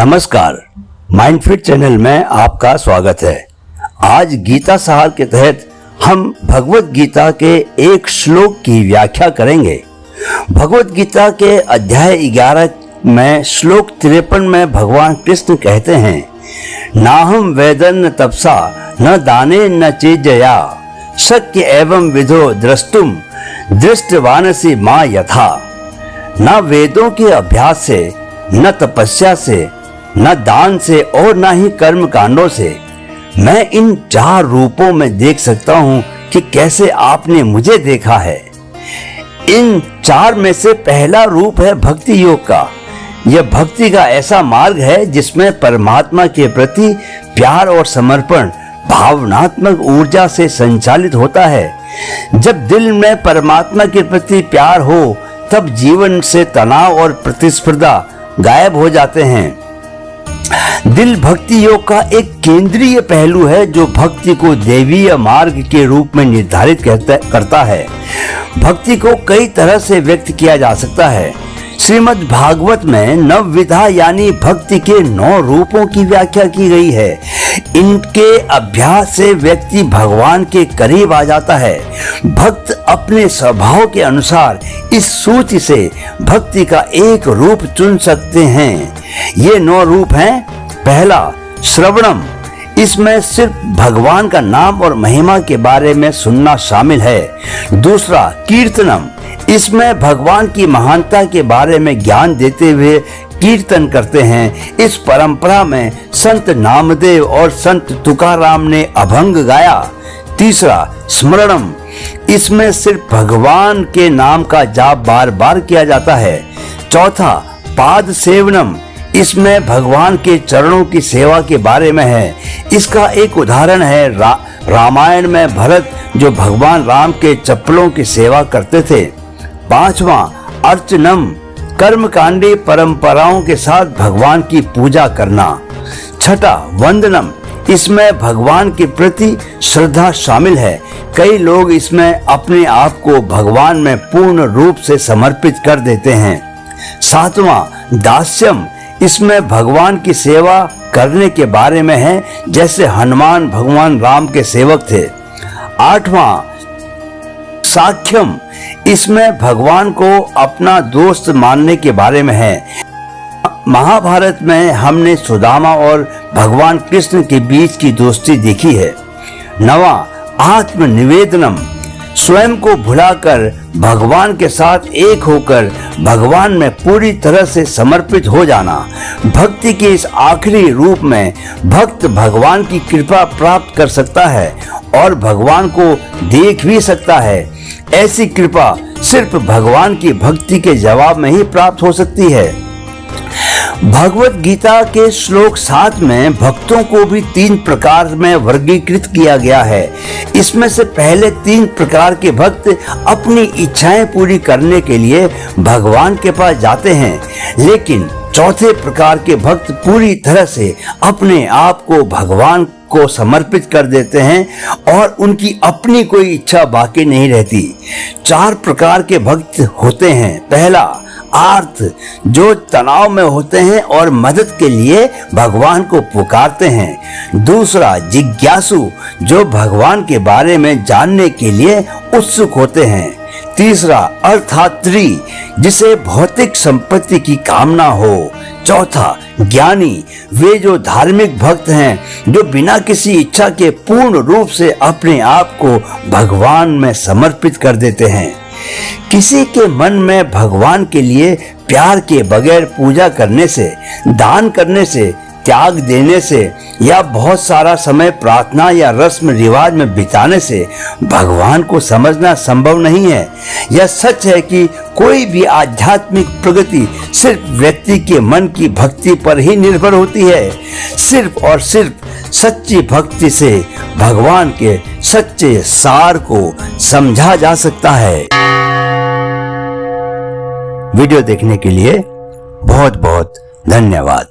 नमस्कार, माइंडफिट चैनल में आपका स्वागत है। आज गीता सार के तहत हम भगवत गीता के एक श्लोक की व्याख्या करेंगे। भगवत गीता के अध्याय 11 में श्लोक 53 में भगवान कृष्ण कहते हैं, नाहम वेदन तपसा न दाने न चेजया शक्य एवं विधो द्रष्टुम दृष्टवानसी माँ यथा। न वेदों के अभ्यास से, न तपस्या से, न दान से और न ही कर्म कांडों से मैं इन 4 रूपों में देख सकता हूँ कि कैसे आपने मुझे देखा है। इन 4 में से पहला रूप है भक्ति योग का। यह भक्ति का ऐसा मार्ग है जिसमें परमात्मा के प्रति प्यार और समर्पण भावनात्मक ऊर्जा से संचालित होता है। जब दिल में परमात्मा के प्रति प्यार हो तब जीवन से तनाव और प्रतिस्पर्धा गायब हो जाते हैं। दिल भक्ति योग का एक केंद्रीय पहलू है जो भक्ति को देवीय मार्ग के रूप में निर्धारित करता है। भक्ति को कई तरह से व्यक्त किया जा सकता है। श्रीमद् भागवत में नवविधा यानी भक्ति के 9 रूपों की व्याख्या की गई है। इनके अभ्यास से व्यक्ति भगवान के करीब आ जाता है। भक्त अपने स्वभाव के अनुसार इस सूची से भक्ति का एक रूप चुन सकते हैं। ये 9 रूप हैं। पहला, श्रवणम। इसमें सिर्फ भगवान का नाम और महिमा के बारे में सुनना शामिल है। दूसरा, कीर्तनम। इसमें भगवान की महानता के बारे में ज्ञान देते हुए कीर्तन करते हैं। इस परंपरा में संत नामदेव और संत तुकाराम ने अभंग गाया। तीसरा, स्मरणम। इसमें सिर्फ भगवान के नाम का जाप बार बार किया जाता है। चौथा, पाद सेवनम। इसमें भगवान के चरणों की सेवा के बारे में है। इसका एक उदाहरण है रामायण में भरत जो भगवान राम के चप्पलों की सेवा करते थे। पांचवा, अर्चनम। कर्मकांडी परंपराओं के साथ भगवान की पूजा करना। छठा, वंदनम। इसमें भगवान के प्रति श्रद्धा शामिल है। कई लोग इसमें अपने आप को भगवान में पूर्ण रूप से समर्पित कर देते हैं। सातवां, दास्यम। इसमें भगवान की सेवा करने के बारे में है, जैसे हनुमान भगवान राम के सेवक थे। आठवां, साख्यम। इसमें भगवान को अपना दोस्त मानने के बारे में है। महाभारत में हमने सुदामा और भगवान कृष्ण के बीच की दोस्ती देखी है। नवा, आत्मनिवेदनम। स्वयं को भुलाकर भगवान के साथ एक होकर भगवान में पूरी तरह से समर्पित हो जाना। भक्ति के इस आखिरी रूप में भक्त भगवान की कृपा प्राप्त कर सकता है और भगवान को देख भी सकता है। ऐसी कृपा सिर्फ भगवान की भक्ति के जवाब में ही प्राप्त हो सकती है। भगवत गीता के श्लोक 7 में भक्तों को भी 3 प्रकार में वर्गीकृत किया गया है। इसमें से पहले 3 प्रकार के भक्त अपनी इच्छाएं पूरी करने के लिए भगवान के पास जाते हैं, लेकिन चौथे प्रकार के भक्त पूरी तरह से अपने आप को भगवान को समर्पित कर देते हैं और उनकी अपनी कोई इच्छा बाकी नहीं रहती। 4 प्रकार के भक्त होते हैं। पहला, आर्त, जो तनाव में होते हैं और मदद के लिए भगवान को पुकारते हैं। दूसरा, जिज्ञासु, जो भगवान के बारे में जानने के लिए उत्सुक होते हैं। तीसरा, अर्थात्री, जिसे भौतिक संपत्ति की कामना हो। चौथा, ज्ञानी, वे जो धार्मिक भक्त हैं जो बिना किसी इच्छा के पूर्ण रूप से अपने आप को भगवान में समर्पित कर देते हैं। किसी के मन में भगवान के लिए प्यार के बगैर पूजा करने से, दान करने से, त्याग देने से या बहुत सारा समय प्रार्थना या रस्म रिवाज में बिताने से भगवान को समझना संभव नहीं है। यह सच है कि कोई भी आध्यात्मिक प्रगति सिर्फ व्यक्ति के मन की भक्ति पर ही निर्भर होती है। सिर्फ और सिर्फ सच्ची भक्ति से भगवान के सच्चे सार को समझा जा सकता है। वीडियो देखने के लिए बहुत बहुत धन्यवाद।